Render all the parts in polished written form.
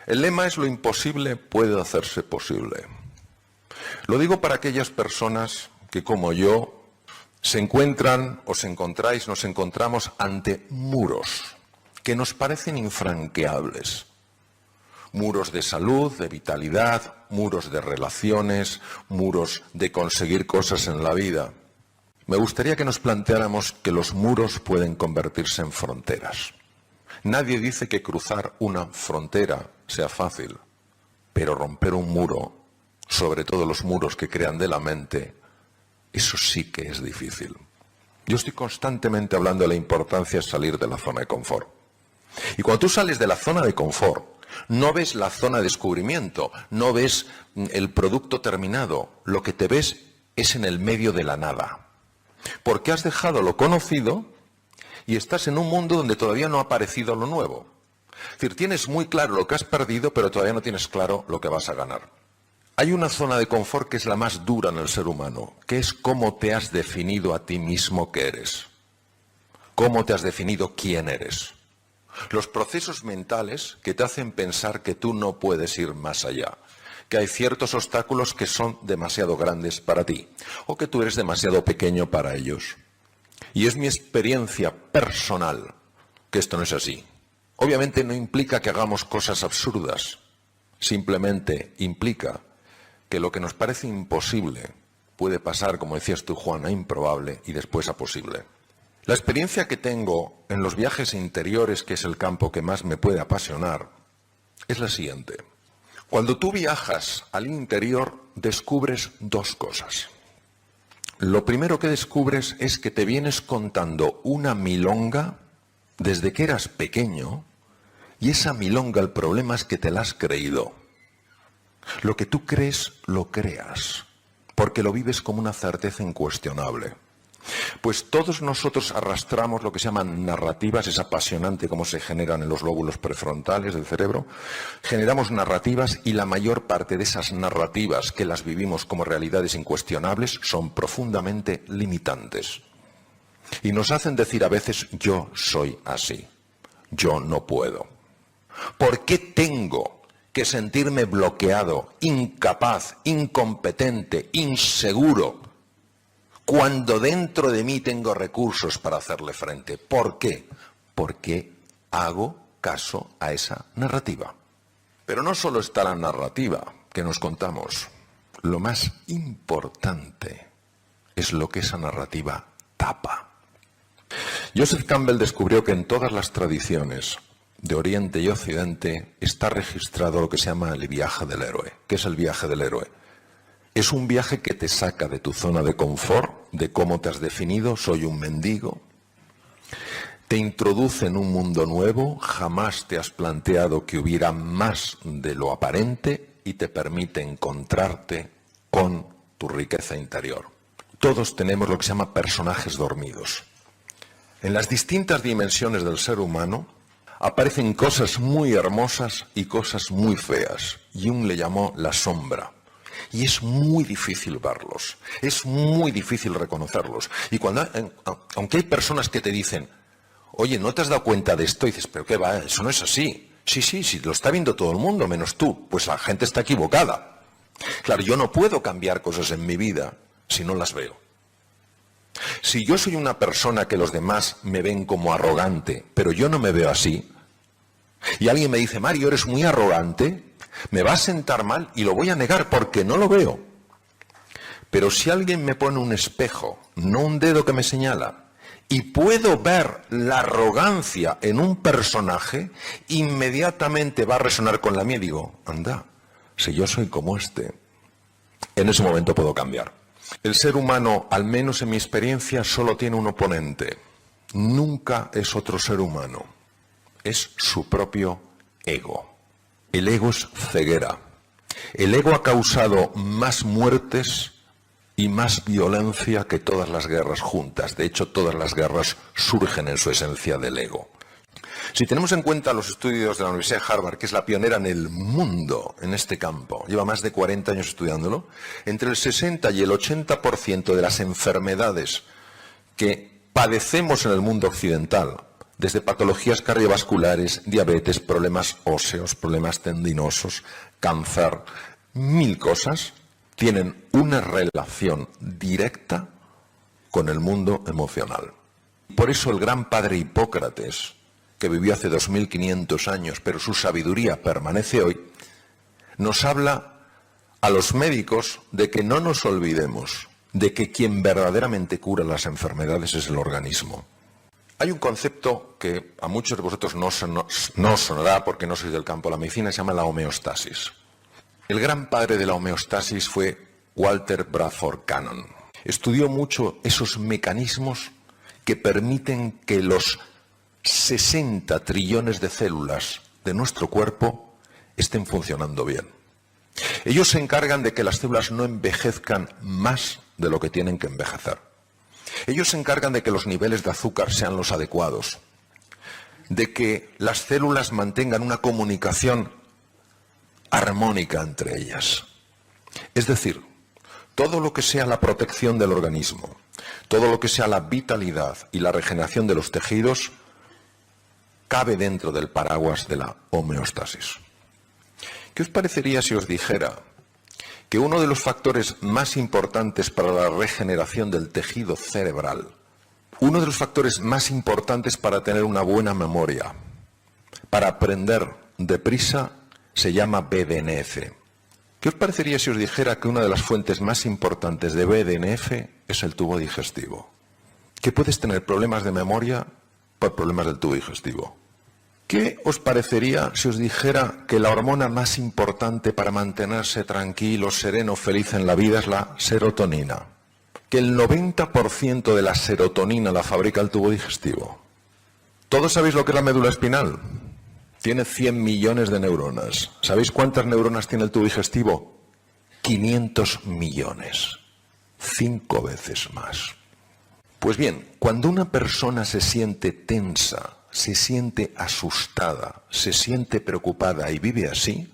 El lema es: lo imposible puede hacerse posible. Lo digo para aquellas personas que, como yo, se encuentran o nos encontramos ante muros que nos parecen infranqueables. Muros de salud, de vitalidad, muros de relaciones, muros de conseguir cosas en la vida. Me gustaría que nos planteáramos que los muros pueden convertirse en fronteras. Nadie dice que cruzar una frontera sea fácil, pero romper un muro, sobre todo los muros que crean de la mente, eso sí que es difícil. Yo estoy constantemente hablando de la importancia de salir de la zona de confort. Y cuando tú sales de la zona de confort, no ves la zona de descubrimiento, no ves el producto terminado, lo que te ves es en el medio de la nada. Porque has dejado lo conocido y estás en un mundo donde todavía no ha aparecido lo nuevo. Es decir, tienes muy claro lo que has perdido, pero todavía no tienes claro lo que vas a ganar. Hay una zona de confort que es la más dura en el ser humano, que es cómo te has definido a ti mismo que eres. Cómo te has definido quién eres. Los procesos mentales que te hacen pensar que tú no puedes ir más allá, que hay ciertos obstáculos que son demasiado grandes para ti, o que tú eres demasiado pequeño para ellos. Y es mi experiencia personal que esto no es así. Obviamente no implica que hagamos cosas absurdas, simplemente implica que lo que nos parece imposible puede pasar, como decías tú, Juan, a improbable y después a posible. La experiencia que tengo en los viajes interiores, que es el campo que más me puede apasionar, es la siguiente. Cuando tú viajas al interior, descubres dos cosas. Lo primero que descubres es que te vienes contando una milonga desde que eras pequeño, y esa milonga, el problema es que te la has creído. Lo que tú crees, lo creas, porque lo vives como una certeza incuestionable. Pues todos nosotros arrastramos lo que se llaman narrativas, es apasionante cómo se generan en los lóbulos prefrontales del cerebro. Generamos narrativas y la mayor parte de esas narrativas que las vivimos como realidades incuestionables son profundamente limitantes. Y nos hacen decir a veces: yo soy así, yo no puedo. ¿Por qué tengo que sentirme bloqueado, incapaz, incompetente, inseguro, cuando dentro de mí tengo recursos para hacerle frente? ¿Por qué? Porque hago caso a esa narrativa. Pero no solo está la narrativa que nos contamos. Lo más importante es lo que esa narrativa tapa. Joseph Campbell descubrió que en todas las tradiciones de Oriente y Occidente está registrado lo que se llama el viaje del héroe. ¿Qué es el viaje del héroe? Es un viaje que te saca de tu zona de confort, de cómo te has definido: soy un mendigo. Te introduce en un mundo nuevo, jamás te has planteado que hubiera más de lo aparente, y te permite encontrarte con tu riqueza interior. Todos tenemos lo que se llama personajes dormidos. En las distintas dimensiones del ser humano aparecen cosas muy hermosas y cosas muy feas. Jung le llamó la sombra. Y es muy difícil verlos, es muy difícil reconocerlos. Y aunque hay personas que te dicen: oye, ¿no te has dado cuenta de esto? Y dices: ¿pero qué va? Eso no es así. Sí, lo está viendo todo el mundo, menos tú. Pues la gente está equivocada. Claro, yo no puedo cambiar cosas en mi vida si no las veo. Si yo soy una persona que los demás me ven como arrogante, pero yo no me veo así, y alguien me dice: Mario, eres muy arrogante, me va a sentar mal y lo voy a negar porque no lo veo. Pero si alguien me pone un espejo, no un dedo que me señala, y puedo ver la arrogancia en un personaje, inmediatamente va a resonar con la mía y digo: anda, si yo soy como este, en ese momento puedo cambiar. El ser humano, al menos en mi experiencia, solo tiene un oponente. Nunca es otro ser humano. Es su propio ego. El ego es ceguera. El ego ha causado más muertes y más violencia que todas las guerras juntas. De hecho, todas las guerras surgen en su esencia del ego. Si tenemos en cuenta los estudios de la Universidad de Harvard, que es la pionera en el mundo en este campo, lleva más de 40 años estudiándolo, entre el 60 y el 80% de las enfermedades que padecemos en el mundo occidental desde patologías cardiovasculares, diabetes, problemas óseos, problemas tendinosos, cáncer, 1000 cosas, tienen una relación directa con el mundo emocional. Por eso el gran padre Hipócrates, que vivió hace 2500 años, pero su sabiduría permanece hoy, nos habla a los médicos de que no nos olvidemos de que quien verdaderamente cura las enfermedades es el organismo. Hay un concepto que a muchos de vosotros no os sonará porque no sois del campo de la medicina, se llama la homeostasis. El gran padre de la homeostasis fue Walter Bradford Cannon. Estudió mucho esos mecanismos que permiten que los 60 trillones de células de nuestro cuerpo estén funcionando bien. Ellos se encargan de que las células no envejezcan más de lo que tienen que envejecer. Ellos se encargan de que los niveles de azúcar sean los adecuados, de que las células mantengan una comunicación armónica entre ellas. Es decir, todo lo que sea la protección del organismo, todo lo que sea la vitalidad y la regeneración de los tejidos, cabe dentro del paraguas de la homeostasis. ¿Qué os parecería si os dijera que uno de los factores más importantes para la regeneración del tejido cerebral, uno de los factores más importantes para tener una buena memoria, para aprender deprisa, se llama BDNF? ¿Qué os parecería si os dijera que una de las fuentes más importantes de BDNF es el tubo digestivo? Que puedes tener problemas de memoria por problemas del tubo digestivo. ¿Qué os parecería si os dijera que la hormona más importante para mantenerse tranquilo, sereno, feliz en la vida es la serotonina? Que el 90% de la serotonina la fabrica el tubo digestivo. ¿Todos sabéis lo que es la médula espinal? Tiene 100 millones de neuronas. ¿Sabéis cuántas neuronas tiene el tubo digestivo? 500 millones. 5 veces más. Pues bien, cuando una persona se siente tensa, se siente asustada, se siente preocupada y vive así,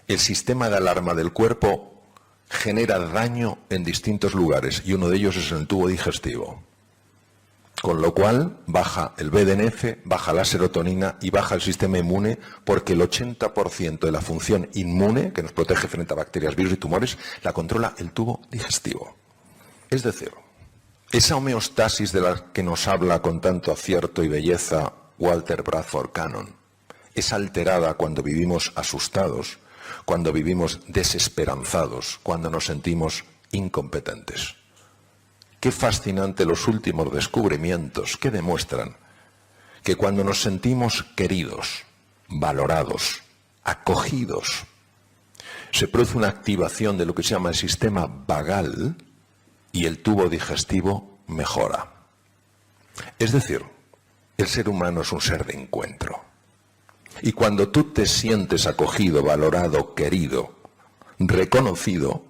el sistema de alarma del cuerpo genera daño en distintos lugares y uno de ellos es en el tubo digestivo. Con lo cual baja el BDNF, baja la serotonina y baja el sistema inmune porque el 80% de la función inmune, que nos protege frente a bacterias, virus y tumores, la controla el tubo digestivo. Es decir, esa homeostasis de la que nos habla con tanto acierto y belleza Walter Bradford Cannon es alterada cuando vivimos asustados, cuando vivimos desesperanzados, cuando nos sentimos incompetentes. Qué fascinante los últimos descubrimientos que demuestran que cuando nos sentimos queridos, valorados, acogidos, se produce una activación de lo que se llama el sistema vagal y el tubo digestivo mejora. Es decir, el ser humano es un ser de encuentro. Y cuando tú te sientes acogido, valorado, querido, reconocido,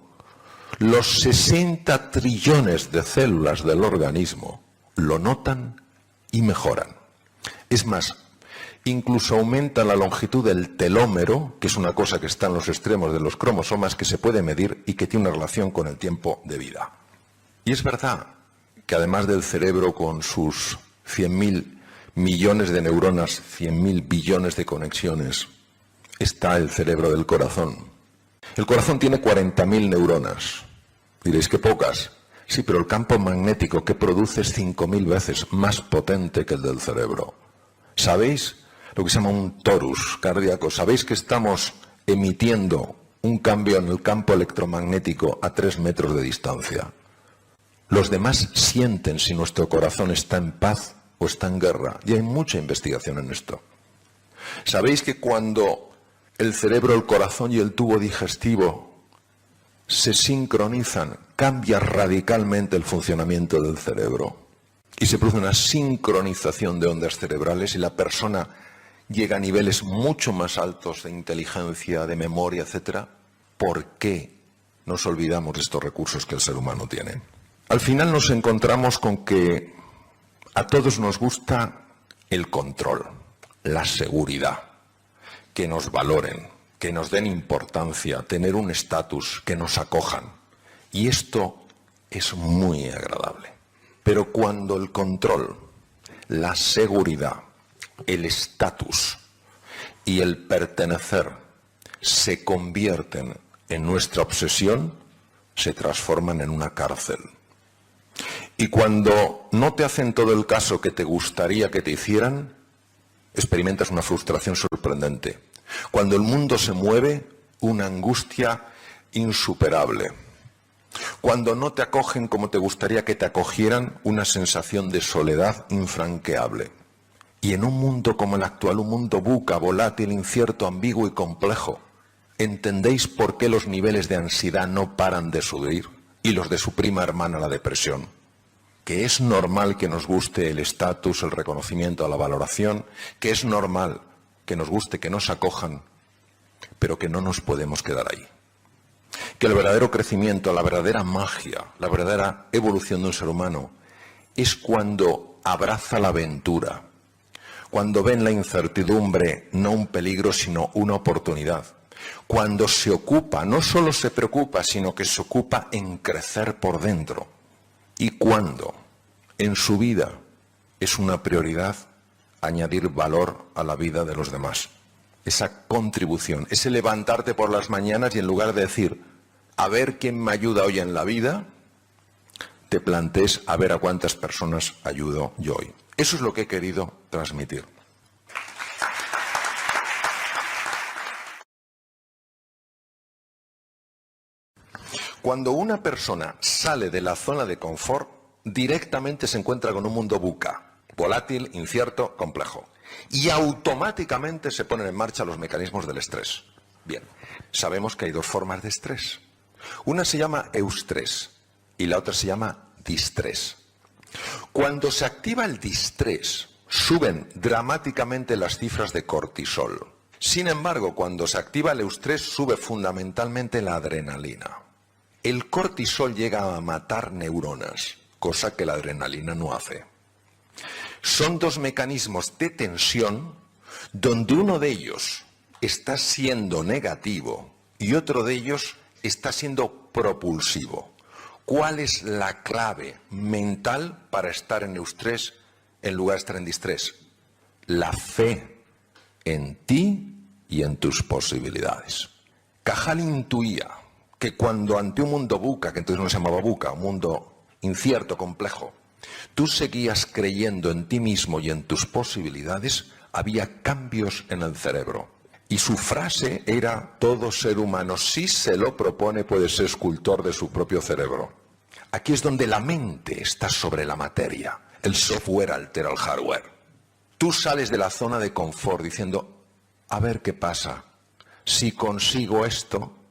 los 60 trillones de células del organismo lo notan y mejoran. Es más, incluso aumenta la longitud del telómero, que es una cosa que está en los extremos de los cromosomas, que se puede medir y que tiene una relación con el tiempo de vida. Y es verdad que además del cerebro con sus 100.000 millones de neuronas, 100.000 billones de conexiones, está el cerebro del corazón. El corazón tiene 40.000 neuronas. Diréis que pocas. Sí, pero el campo magnético que produce es 5.000 veces más potente que el del cerebro. ¿Sabéis lo que se llama un torus cardíaco? ¿Sabéis que estamos emitiendo un cambio en el campo electromagnético a 3 metros de distancia? Los demás sienten si nuestro corazón está en paz o está en guerra. Y hay mucha investigación en esto. ¿Sabéis que cuando el cerebro, el corazón y el tubo digestivo se sincronizan, cambia radicalmente el funcionamiento del cerebro? Y se produce una sincronización de ondas cerebrales y la persona llega a niveles mucho más altos de inteligencia, de memoria, etc. ¿Por qué nos olvidamos de estos recursos que el ser humano tiene? Al final nos encontramos con que a todos nos gusta el control, la seguridad, que nos valoren, que nos den importancia, tener un estatus, que nos acojan. Y esto es muy agradable. Pero cuando el control, la seguridad el estatus y el pertenecer se convierten en nuestra obsesión, se transforman en una cárcel. Y cuando no te hacen todo el caso que te gustaría que te hicieran, experimentas una frustración sorprendente. Cuando el mundo se mueve, una angustia insuperable. Cuando no te acogen como te gustaría que te acogieran, una sensación de soledad infranqueable. Y en un mundo como el actual, un mundo buca, volátil, incierto, ambiguo y complejo, ¿entendéis por qué los niveles de ansiedad no paran de subir? Y los de su prima hermana, la depresión. Que es normal que nos guste el estatus, el reconocimiento, la valoración, que es normal que nos guste que nos acojan, pero que no nos podemos quedar ahí. Que el verdadero crecimiento, la verdadera magia, la verdadera evolución de un ser humano es cuando abraza la aventura, cuando ve en la incertidumbre no un peligro sino una oportunidad, cuando se ocupa, no solo se preocupa, sino que se ocupa en crecer por dentro, y cuando en su vida es una prioridad añadir valor a la vida de los demás. Esa contribución, ese levantarte por las mañanas y en lugar de decir, a ver quién me ayuda hoy en la vida, te plantees a ver a cuántas personas ayudo yo hoy. Eso es lo que he querido transmitir. Cuando una persona sale de la zona de confort, directamente se encuentra con un mundo buca, volátil, incierto, complejo. Y automáticamente se ponen en marcha los mecanismos del estrés. Bien, sabemos que hay dos formas de estrés. Una se llama eustrés y la otra se llama distrés. Cuando se activa el distrés, suben dramáticamente las cifras de cortisol. Sin embargo, cuando se activa el eustrés, sube fundamentalmente la adrenalina. El cortisol llega a matar neuronas, cosa que la adrenalina no hace. Son dos mecanismos de tensión donde uno de ellos está siendo negativo y otro de ellos está siendo propulsivo. ¿Cuál es la clave mental para estar en eustrés en lugar de estar en distrés? La fe en ti y en tus posibilidades. Cajal intuía que cuando ante un mundo buca, que entonces no se llamaba buca, un mundo incierto, complejo, tú seguías creyendo en ti mismo y en tus posibilidades, había cambios en el cerebro. Y su frase era, todo ser humano, si se lo propone, puede ser escultor de su propio cerebro. Aquí es donde la mente está sobre la materia. El software altera el hardware. Tú sales de la zona de confort diciendo, a ver qué pasa, si consigo esto,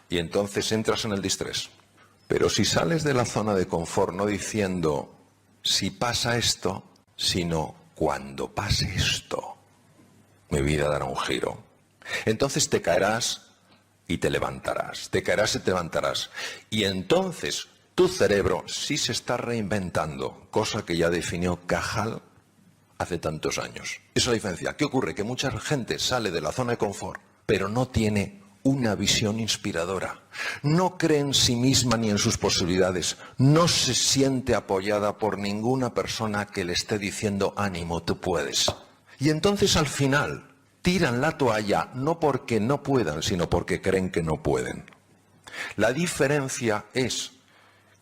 y entonces entras en el distrés. Pero si sales de la zona de confort no diciendo, si pasa esto, sino cuando pase esto, mi vida dará un giro. Entonces te caerás y te levantarás, te caerás y te levantarás. Y entonces tu cerebro sí se está reinventando, cosa que ya definió Cajal hace tantos años. Esa es la diferencia. ¿Qué ocurre? Que mucha gente sale de la zona de confort, pero no tiene una visión inspiradora. No cree en sí misma ni en sus posibilidades. No se siente apoyada por ninguna persona que le esté diciendo, ánimo, tú puedes. Y entonces al final tiran la toalla no porque no puedan, sino porque creen que no pueden. La diferencia es,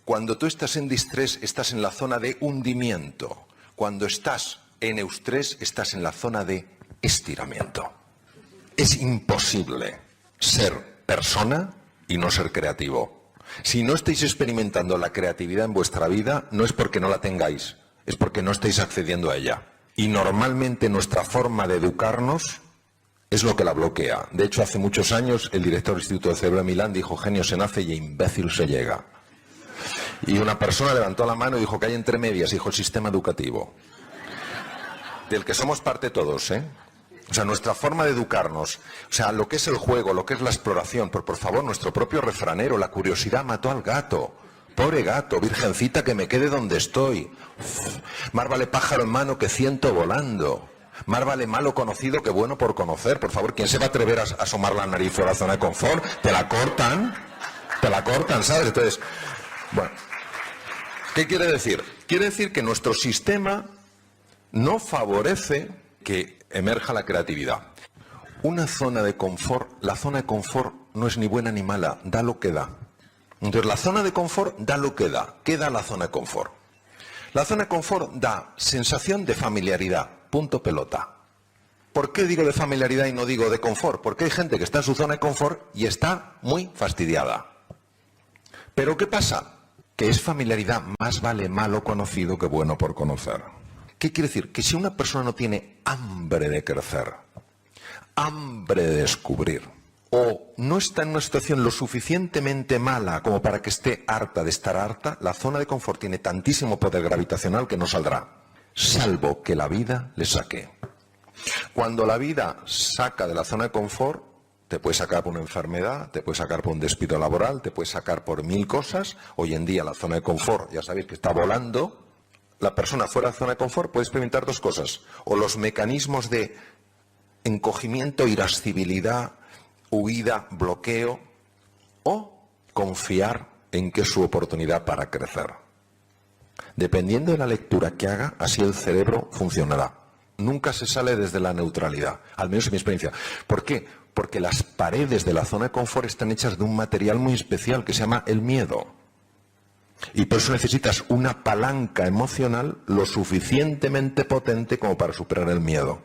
cuando tú estás en distrés, estás en la zona de hundimiento. Cuando estás en eustrés, estás en la zona de estiramiento. Es imposible ser persona y no ser creativo. Si no estáis experimentando la creatividad en vuestra vida, no es porque no la tengáis, es porque no estáis accediendo a ella. Y normalmente nuestra forma de educarnos es lo que la bloquea. De hecho, hace muchos años el director del Instituto del Cerebro de Milán dijo, genio se nace y imbécil se llega. Y una persona levantó la mano y dijo que hay entre medias, dijo el sistema educativo. Del que somos parte todos, ¿eh? O sea, nuestra forma de educarnos, o sea, lo que es el juego, lo que es la exploración, por favor, nuestro propio refranero, la curiosidad mató al gato. Pobre gato, virgencita que me quede donde estoy. Uf, más vale pájaro en mano que ciento volando. Más vale malo conocido que bueno por conocer. Por favor, ¿quién se va a atrever a asomar la nariz fuera de la zona de confort? Te la cortan, ¿sabes? Entonces, bueno, ¿qué quiere decir? Quiere decir que nuestro sistema no favorece que emerja la creatividad. Una zona de confort, la zona de confort no es ni buena ni mala, da lo que da. Entonces la zona de confort da lo que da. ¿Qué da la zona de confort? La zona de confort da sensación de familiaridad, punto pelota. ¿Por qué digo de familiaridad y no digo de confort? Porque hay gente que está en su zona de confort y está muy fastidiada. ¿Pero qué pasa? Que es familiaridad, más vale malo conocido que bueno por conocer. ¿Qué quiere decir? Que si una persona no tiene hambre de crecer, hambre de descubrir, o no está en una situación lo suficientemente mala como para que esté harta de estar harta, la zona de confort tiene tantísimo poder gravitacional que no saldrá, salvo que la vida le saque. Cuando la vida saca de la zona de confort, te puede sacar por una enfermedad, te puede sacar por un despido laboral, te puede sacar por 1000 cosas. Hoy en día la zona de confort, ya sabéis que está volando. La persona fuera de la zona de confort puede experimentar dos cosas. O los mecanismos de encogimiento, irascibilidad, huida, bloqueo, o confiar en que es su oportunidad para crecer. Dependiendo de la lectura que haga, así el cerebro funcionará. Nunca se sale desde la neutralidad, al menos en mi experiencia. ¿Por qué? Porque las paredes de la zona de confort están hechas de un material muy especial que se llama el miedo. Y por eso necesitas una palanca emocional lo suficientemente potente como para superar el miedo.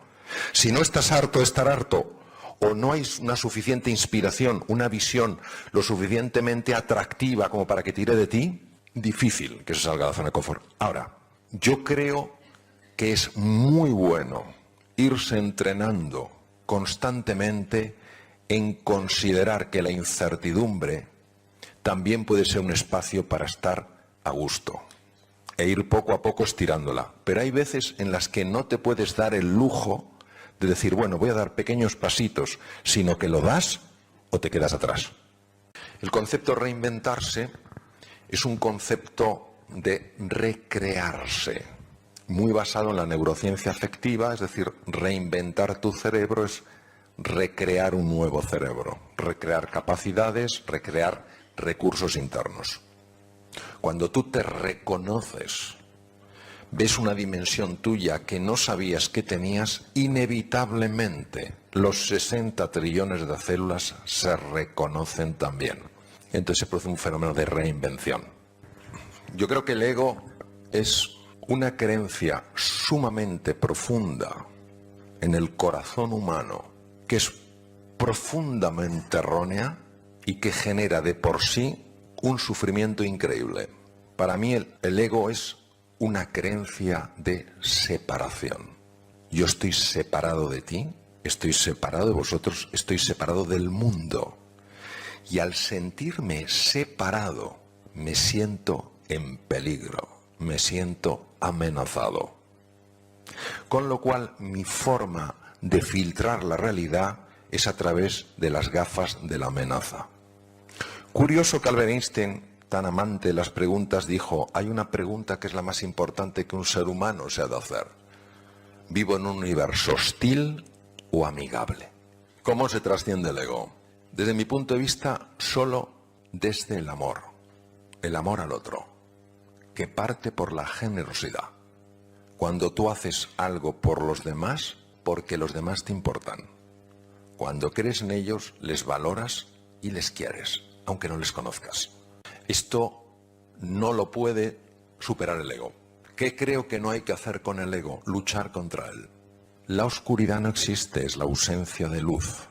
Si no estás harto de estar harto, o no hay una suficiente inspiración, una visión lo suficientemente atractiva como para que tire de ti, difícil que se salga de la zona de confort. Ahora, yo creo que es muy bueno irse entrenando constantemente en considerar que la incertidumbre también puede ser un espacio para estar a gusto e ir poco a poco estirándola. Pero hay veces en las que no te puedes dar el lujo de decir, bueno, voy a dar pequeños pasitos, sino que lo das o te quedas atrás. El concepto reinventarse es un concepto de recrearse, muy basado en la neurociencia afectiva, es decir, reinventar tu cerebro es recrear un nuevo cerebro, recrear capacidades, recrear recursos internos. Cuando tú te reconoces, ves una dimensión tuya que no sabías que tenías, inevitablemente los 60 trillones de células se reconocen también. Entonces se produce un fenómeno de reinvención. Yo creo que el ego es una creencia sumamente profunda en el corazón humano, que es profundamente errónea y que genera de por sí un sufrimiento increíble. Para mí el ego es una creencia de separación. Yo estoy separado de ti, estoy separado de vosotros, estoy separado del mundo. Y al sentirme separado, me siento en peligro, me siento amenazado. Con lo cual, mi forma de filtrar la realidad es a través de las gafas de la amenaza. Curioso que Albert Einstein, tan amante de las preguntas, dijo, hay una pregunta que es la más importante que un ser humano se ha de hacer. ¿Vivo en un universo hostil o amigable? ¿Cómo se trasciende el ego? Desde mi punto de vista, solo desde el amor al otro, que parte por la generosidad. Cuando tú haces algo por los demás, porque los demás te importan. Cuando crees en ellos, les valoras y les quieres, aunque no les conozcas. Esto no lo puede superar el ego. ¿Qué creo que no hay que hacer con el ego? Luchar contra él. La oscuridad no existe, es la ausencia de luz.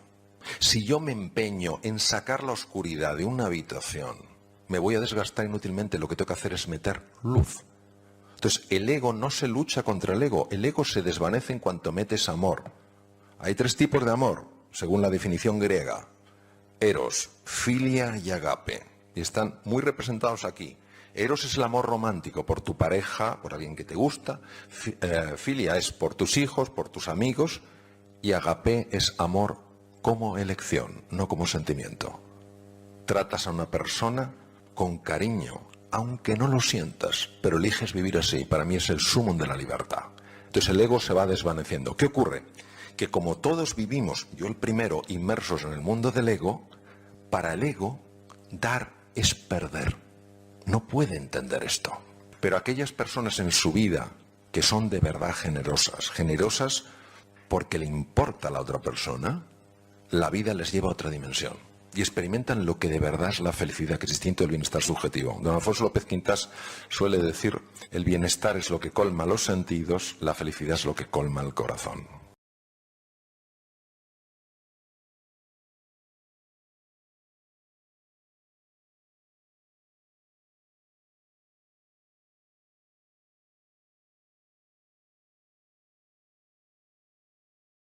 Si yo me empeño en sacar la oscuridad de una habitación, me voy a desgastar inútilmente. Lo que tengo que hacer es meter luz. Entonces, el ego no se lucha contra el ego se desvanece en cuanto metes amor. Hay 3 tipos de amor, según la definición griega: eros, filia y agape. Y están muy representados aquí. Eros es el amor romántico por tu pareja, por alguien que te gusta. Filia es por tus hijos, por tus amigos. Y agape es amor como elección, no como sentimiento. Tratas a una persona con cariño, aunque no lo sientas, pero eliges vivir así. Para mí es el sumum de la libertad. Entonces el ego se va desvaneciendo. ¿Qué ocurre? Que como todos vivimos, yo el primero, inmersos en el mundo del ego, para el ego, dar es perder. No puede entender esto. Pero aquellas personas en su vida que son de verdad generosas porque le importa a la otra persona, la vida les lleva a otra dimensión y experimentan lo que de verdad es la felicidad, que es distinto del bienestar subjetivo. Don Alfonso López Quintás suele decir: el bienestar es lo que colma los sentidos, la felicidad es lo que colma el corazón.